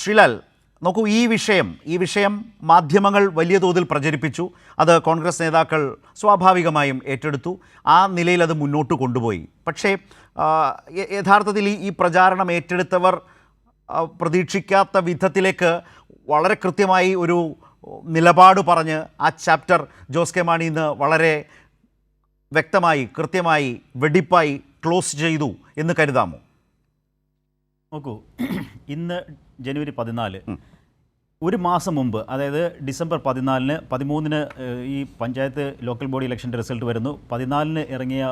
ശ്രീലാൽ, നോക്കൂ, ഈ വിഷയം മാധ്യമങ്ങൾ വലിയ തോതിൽ പ്രചരിപ്പിച്ചു. അത് കോൺഗ്രസ് നേതാക്കൾ സ്വാഭാവികമായും ഏറ്റെടുത്തു. ആ നിലയിൽ അത് മുന്നോട്ട് കൊണ്ടുപോയി. പക്ഷേ യഥാർത്ഥത്തിൽ ഈ പ്രചാരണം ഏറ്റെടുത്തവർ പ്രതീക്ഷിക്കാത്ത വിധത്തിലേക്ക് വളരെ കൃത്യമായി ഒരു നിലപാട് പറഞ്ഞ് ആ ചാപ്റ്റർ ജോസ് കെ മാണി ഇന്ന് വളരെ വ്യക്തമായി, കൃത്യമായി, വെടിപ്പായി ക്ലോസ് ചെയ്തു എന്ന് കരുതാമോ? നോക്കൂ, ഇന്ന് ജനുവരി 14, ഒരു മാസം മുമ്പ്, അതായത് ഡിസംബർ 14-ന് 13-ന് ഈ പഞ്ചായത്ത് ലോക്കൽ ബോഡി ഇലക്ഷൻ്റെ റിസൾട്ട് വരുന്നു. 14-ന് ഇറങ്ങിയ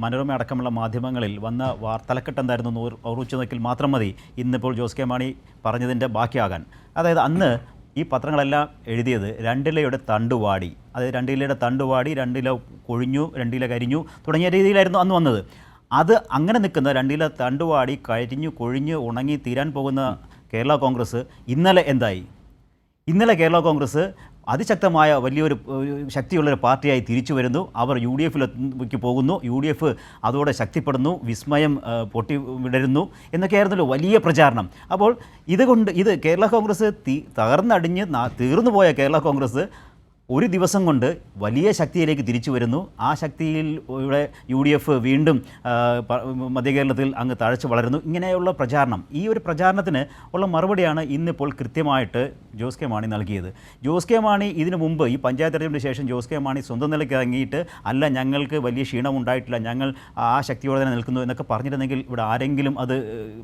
മനോരമ അടക്കമുള്ള മാധ്യമങ്ങളിൽ വന്ന തലക്കെട്ട് എന്തായിരുന്നു ഓർമ്മിച്ചു നോക്കിയാൽ മാത്രം മതി ഇന്നിപ്പോൾ ജോസ് കെ മാണി പറഞ്ഞതിൻ്റെ ബാക്കിയാകാൻ. അതായത് അന്ന് ഈ പത്രങ്ങളെല്ലാം എഴുതിയത് 2 ഇലയുടെ തണ്ടുവാടി, അതായത് 2 ഇലയുടെ തണ്ടുവാടി, 2 ഇല കൊഴിഞ്ഞു, 2 ഇല കരിഞ്ഞു തുടങ്ങിയ രീതിയിലായിരുന്നു അന്ന് വന്നത്. അത് അങ്ങനെ നിൽക്കുന്ന 2 ഇല തണ്ടുവാടി കരിഞ്ഞു കൊഴിഞ്ഞ് ഉണങ്ങി തീരാൻ പോകുന്ന കേരള കോൺഗ്രസ് ഇന്നലെ എന്തായി? ഇന്നലെ കേരള കോൺഗ്രസ് അതിശക്തമായ വലിയൊരു ശക്തിയുള്ളൊരു പാർട്ടിയായി തിരിച്ചു വരുന്നു. അവർ UDFിലേക്ക് പോകുന്നു. UDF അതോടെ ശക്തിപ്പെടുന്നു, വിസ്മയം പൊട്ടി വിടരുന്നു എന്നൊക്കെയായിരുന്നല്ലോ വലിയ പ്രചാരണം. അപ്പോൾ ഇത് കേരള കോൺഗ്രസ് തകർന്നടിഞ്ഞ് തീർന്നു പോയ കേരള കോൺഗ്രസ് ഒരു ദിവസം കൊണ്ട് വലിയ ശക്തിയിലേക്ക് തിരിച്ചു വരുന്നു. ആ ശക്തിയിൽ UDF വീണ്ടും മധ്യകേരളത്തിൽ അങ്ങ് തഴച്ചു വളരുന്നു. ഇങ്ങനെയുള്ള പ്രചാരണം, ഈ ഒരു പ്രചാരണത്തിന് ഉള്ള മറുപടിയാണ് ഇന്നിപ്പോൾ കൃത്യമായിട്ട് ജോസ് കെ മാണി നൽകിയത്. ജോസ് കെ മാണി ഇതിനു മുമ്പ് ഈ പഞ്ചായത്ത് തെരഞ്ഞെടുപ്പിന് ശേഷം ജോസ് കെ മാണി സ്വന്തം നിലയ്ക്ക് ഇറങ്ങിയിട്ട് അല്ല, ഞങ്ങൾക്ക് വലിയ ക്ഷീണമുണ്ടായിട്ടില്ല, ഞങ്ങൾ ആ ശക്തിയോടെ തന്നെ നിൽക്കുന്നു എന്നൊക്കെ പറഞ്ഞിരുന്നെങ്കിൽ ഇവിടെ ആരെങ്കിലും അത്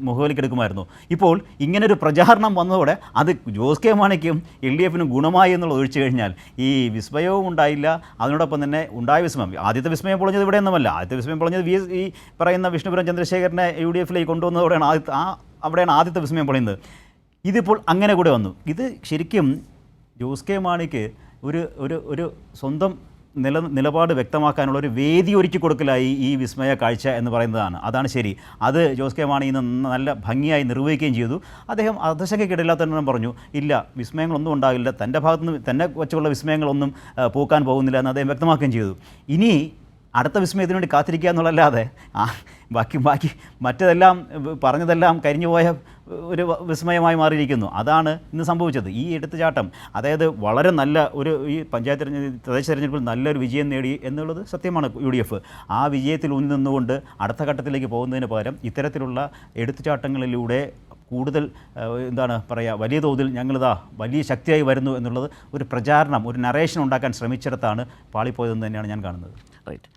മുഖവിലേക്കെടുക്കുമായിരുന്നു. ഇപ്പോൾ ഇങ്ങനൊരു പ്രചാരണം വന്നതോടെ അത് ജോസ് കെ മാണിക്കും LDFനും ഗുണമായി എന്നുള്ളത് ഒഴിച്ചു കഴിഞ്ഞാൽ ഈ വിസ്മയവും ഉണ്ടായില്ല. അതിനോടൊപ്പം തന്നെ ഉണ്ടായ വിസ്മയം, ആദ്യത്തെ വിസ്മയം പൊളിഞ്ഞത് ഇവിടെയൊന്നുമല്ല. ആദ്യത്തെ വിസ്മയം പൊളിഞ്ഞത് ഈ പറയുന്ന വിഷ്ണുപുരം ചന്ദ്രശേഖരനെ UDFിലേക്ക് കൊണ്ടുവന്നതോടെയാണ് അവിടെയാണ് ആദ്യത്തെ വിസ്മയം പൊളിയുന്നത്. ഇതിപ്പോൾ അങ്ങനെ കൂടെ വന്നു. ഇത് ശരിക്കും ജോസ് കെ മാണിക്ക് ഒരു സ്വന്തം നിലപാട് വ്യക്തമാക്കാനുള്ള ഒരു വേദി ഒരുക്കി കൊടുക്കലായി ഈ വിസ്മയ കാഴ്ച എന്ന് പറയുന്നതാണ്. അതാണ് ശരി. അത് ജോസ് കെ മാണി ഇന്ന് നല്ല ഭംഗിയായി നിർവഹിക്കുകയും ചെയ്തു. അദ്ദേഹം അർദ്ധശങ്കയ്ക്കിടയില്ലാത്തവണ്ണം പറഞ്ഞു, ഇല്ല, വിസ്മയങ്ങളൊന്നും ഉണ്ടാകില്ല, തൻ്റെ ഭാഗത്തുനിന്ന് തന്നെ വെച്ചുള്ള വിസ്മയങ്ങളൊന്നും പൂക്കാൻ പോകുന്നില്ല എന്ന് അദ്ദേഹം വ്യക്തമാക്കുകയും ചെയ്തു. ഇനി അടുത്ത വിസ്മയത്തിന് വേണ്ടി കാത്തിരിക്കുക എന്നുള്ളതല്ലാതെ ബാക്കി മറ്റതെല്ലാം പറഞ്ഞതെല്ലാം കരിഞ്ഞുപോയ ഒരു വിസ്മയമായി മാറിയിരിക്കുന്നു. അതാണ് ഇന്ന് സംഭവിച്ചത്. ഈ എടുത്തുചാട്ടം, അതായത് വളരെ നല്ല ഈ തദ്ദേശ തെരഞ്ഞെടുപ്പിൽ നല്ലൊരു വിജയം നേടി എന്നുള്ളത് സത്യമാണ് UDF. ആ വിജയത്തിൽ ഊന്നി നിന്നുകൊണ്ട് അടുത്ത ഘട്ടത്തിലേക്ക് പോകുന്നതിന് പകരം ഇത്തരത്തിലുള്ള എടുത്തുചാട്ടങ്ങളിലൂടെ കൂടുതൽ വലിയ തോതിൽ ഞങ്ങളിതാ വലിയ ശക്തിയായി വരുന്നു എന്നുള്ളത് ഒരു പ്രചാരണം, ഒരു നറേഷൻ ഉണ്ടാക്കാൻ ശ്രമിച്ചിടത്താണ് പാളിപ്പോയതെന്ന് തന്നെയാണ് ഞാൻ കാണുന്നത്. റൈറ്റ്.